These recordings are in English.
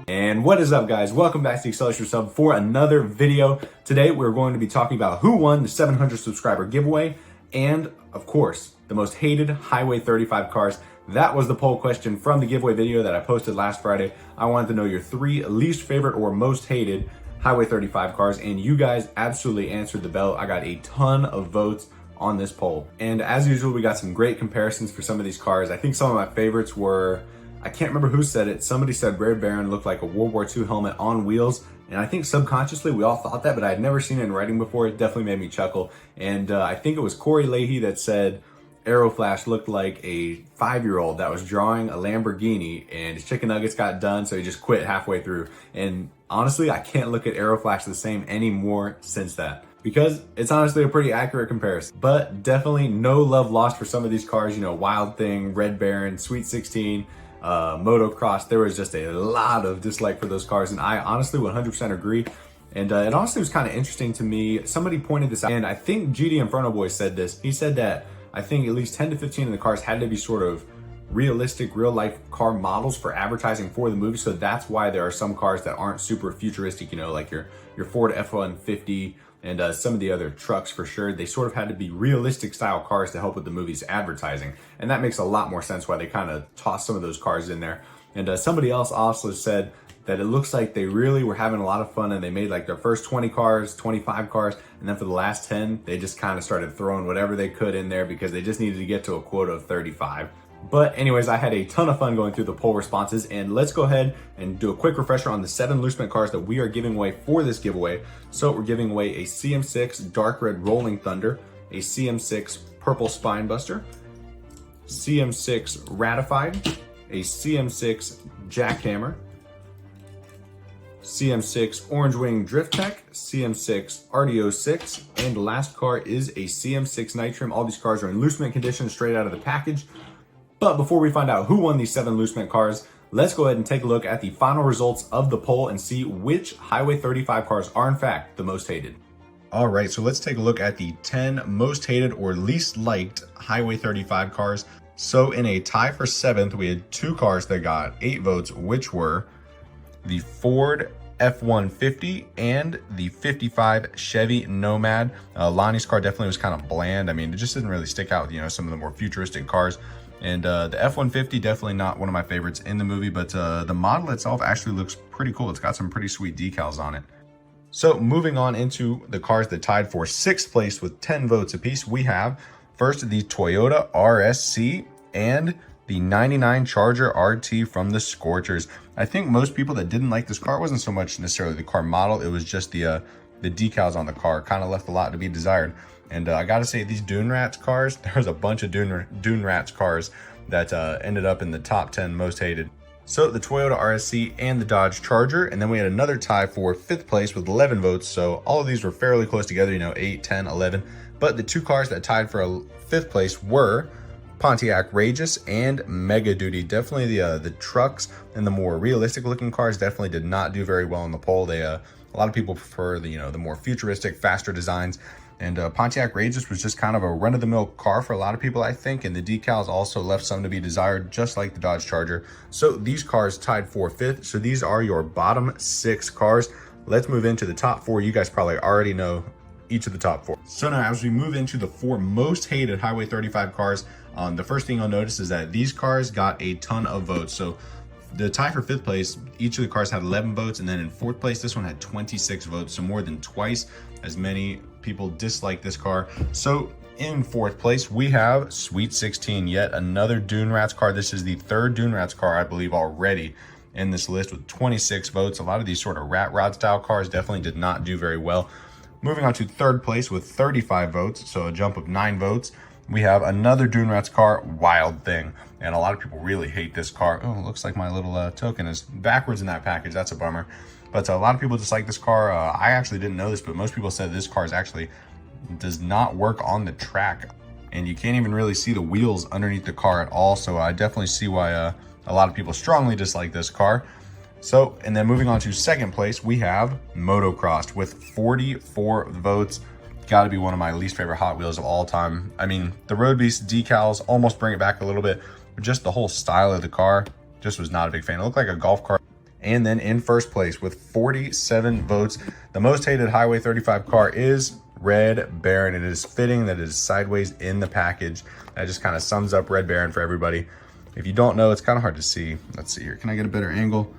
And what is up, guys? Welcome back to the Acceleracers sub for another video. Today we're going to be talking about who won the 700 subscriber giveaway and, of course, the most hated Highway 35 cars. That was the poll question from the giveaway video that I posted last Friday. I wanted to know your 3 least favorite or most hated Highway 35 cars, and you guys absolutely answered the bell. I got a ton of votes on this poll. And as usual, we got some great comparisons for some of these cars. I think some of my favorites were, I can't remember who said it. Somebody said Red Baron looked like a World War II helmet on wheels. And I think subconsciously we all thought that, but I had never seen it in writing before. It definitely made me chuckle. And I think it was Corey Leahy that said Aeroflash looked like a 5-year-old that was drawing a Lamborghini and his chicken nuggets got done, so he just quit halfway through. And honestly, I can't look at Aeroflash the same anymore since that, because it's honestly a pretty accurate comparison. But definitely no love lost for some of these cars, you know, Wild Thing, Red Baron, Sweet 16, Motocross. There was just a lot of dislike for those cars, and I honestly 100% agree. And it honestly was kind of interesting to me. Somebody pointed this out, and I think GD Inferno Boy said this. He said that I think at least 10 to 15 of the cars had to be sort of realistic, real life car models for advertising for the movie. So that's why there are some cars that aren't super futuristic, you know, like your Ford F-150 and some of the other trucks for sure. They sort of had to be realistic style cars to help with the movie's advertising. And that makes a lot more sense why they kind of tossed some of those cars in there. And somebody else also said that it looks like they really were having a lot of fun and they made like their first 20 cars, 25 cars, and then for the last 10, they just kind of started throwing whatever they could in there because they just needed to get to a quota of 35. But anyways, I had a ton of fun going through the poll responses, and let's go ahead and do a quick refresher on the 7 loose mint cars that we are giving away for this giveaway. So we're giving away a CM6 Dark Red Rolling Thunder, a CM6 Purple Spinebuster, CM6 Ratified, a CM6 Jackhammer, CM6 Orange Wing Drift Tech, CM6 RDO6, and the last car is a CM6 Nitrim. All these cars are in loose mint condition straight out of the package. But before we find out who won these 7 loose mint cars, let's go ahead and take a look at the final results of the poll and see which Highway 35 cars are in fact the most hated. All right, so let's take a look at the 10 most hated or least liked Highway 35 cars. So in a tie for 7th, we had 2 cars that got 8 votes, which were the Ford F-150 and the 55 Chevy Nomad. Lonnie's car definitely was kind of bland. I mean, it just didn't really stick out with, you know, some of the more futuristic cars. And the F-150, definitely not one of my favorites in the movie, but the model itself actually looks pretty cool. It's got some pretty sweet decals on it. So moving on into the cars that tied for 6th place with 10 votes apiece, we have first the Toyota RSC and the 99 Charger RT from the Scorchers. I think most people that didn't like this car wasn't so much necessarily the car model, it was just the decals on the car. Kind of left a lot to be desired. And I gotta say, these Dune Rats cars, there's a bunch of Dune Rats cars that ended up in the top 10 most hated. So the Toyota RSC and the Dodge Charger, and then we had another tie for 5th place with 11 votes. So all of these were fairly close together, you know, 8, 10, 11. But the 2 cars that tied for 5th place were Pontiac Rageous and Mega Duty. Definitely the trucks and the more realistic looking cars definitely did not do very well in the poll. They a lot of people prefer the, you know, the more futuristic, faster designs. And Pontiac Rageous was just kind of a run-of-the-mill car for a lot of people, I think. And the decals also left some to be desired, just like the Dodge Charger. So these cars tied for 5th. So these are your bottom 6 cars. Let's move into the top 4. You guys probably already know each of the top 4. So now as we move into the 4 most hated Highway 35 cars, the first thing you'll notice is that these cars got a ton of votes. So the tie for 5th place, each of the cars had 11 votes, and then in 4th place, this one had 26 votes. So more than twice as many people disliked this car. So in 4th place, we have Sweet 16, yet another Dune Rats car. This is the 3rd Dune Rats car, I believe, already in this list with 26 votes. A lot of these sort of rat rod style cars definitely did not do very well. Moving on to 3rd place with 35 votes, so a jump of 9 votes. We have another Dune Rats car, Wild Thing. And a lot of people really hate this car. Oh, it looks like my little token is backwards in that package. That's a bummer. But a lot of people just like this car. I actually didn't know this, but most people said this car actually does not work on the track. And you can't even really see the wheels underneath the car at all. So I definitely see why a lot of people strongly dislike this car. So, and then moving on to 2nd place, we have Motocross with 44 votes. Got to be one of my least favorite Hot Wheels of all time. I mean, the Road Beast decals almost bring it back a little bit, but just the whole style of the car, Just was not a big fan. It looked like a golf cart. And then in first place with 47 votes, the most hated Highway 35 car is Red Baron. It is fitting that it is sideways in the package. That just kind of sums up Red Baron for everybody. If you don't know, it's kind of hard to see. Let's see here. Can I get a better angle?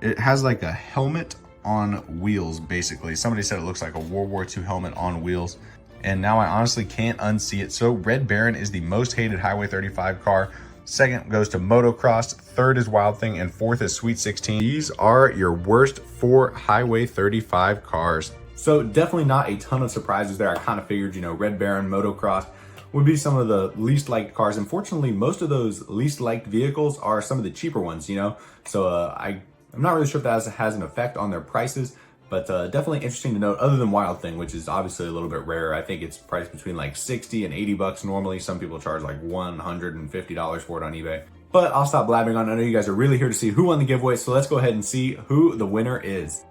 It has like a helmet on wheels, basically. Somebody said it looks like a World War II helmet on wheels. And now I honestly can't unsee it. So Red Baron is the most hated Highway 35 car. Second goes to Motocross, third is Wild Thing, and fourth is Sweet 16. These are your worst 4 Highway 35 cars. So definitely not a ton of surprises there. I kind of figured, you know, Red Baron, Motocross would be some of the least liked cars. Unfortunately, most of those least liked vehicles are some of the cheaper ones, you know? So I'm not really sure if that has an effect on their prices, but definitely interesting to note, other than Wild Thing, which is obviously a little bit rare. I think it's priced between like 60 and 80 bucks normally. Some people charge like $150 for it on eBay. But I'll stop blabbing on. I know you guys are really here to see who won the giveaway, so let's go ahead and see who the winner is.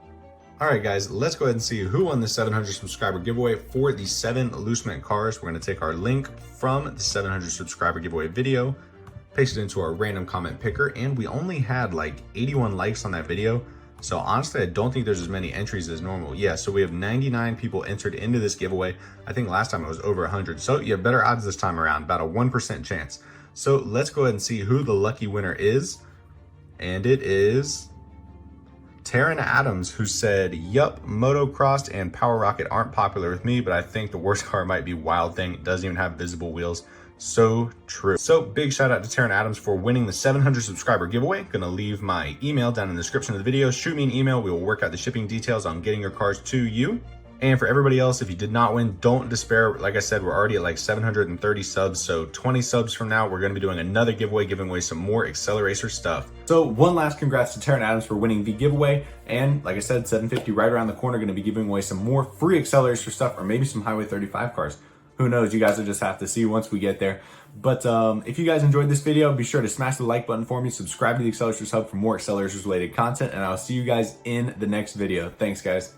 All right, guys, let's go ahead and see who won the 700 subscriber giveaway for the 7 loose mint cars. We're going to take our link from the 700 subscriber giveaway video, paste it into our random comment picker, and we only had like 81 likes on that video. So honestly, I don't think there's as many entries as normal. Yeah, so we have 99 people entered into this giveaway. I think last time it was over 100. So you have better odds this time around, about a 1% chance. So let's go ahead and see who the lucky winner is. And it is Taryn Adams, who said, yup, Motocross and Power Rocket aren't popular with me, but I think the worst car might be Wild Thing. It doesn't even have visible wheels. So true. So big shout out to Taryn Adams for winning the 700 subscriber giveaway. Gonna leave my email down in the description of the video. Shoot me an email. We will work out the shipping details on getting your cars to you. And for everybody else, if you did not win, don't despair. Like I said, we're already at like 730 subs. So 20 subs from now, we're going to be doing another giveaway, giving away some more Acceleracer stuff. So one last congrats to Taryn Adams for winning the giveaway. And like I said, 750 right around the corner, going to be giving away some more free Acceleracer stuff, or maybe some Highway 35 cars. Who knows? You guys will just have to see once we get there. But if you guys enjoyed this video, be sure to smash the like button for me. Subscribe to the Acceleracers Hub for more Acceleracers related content. And I'll see you guys in the next video. Thanks, guys.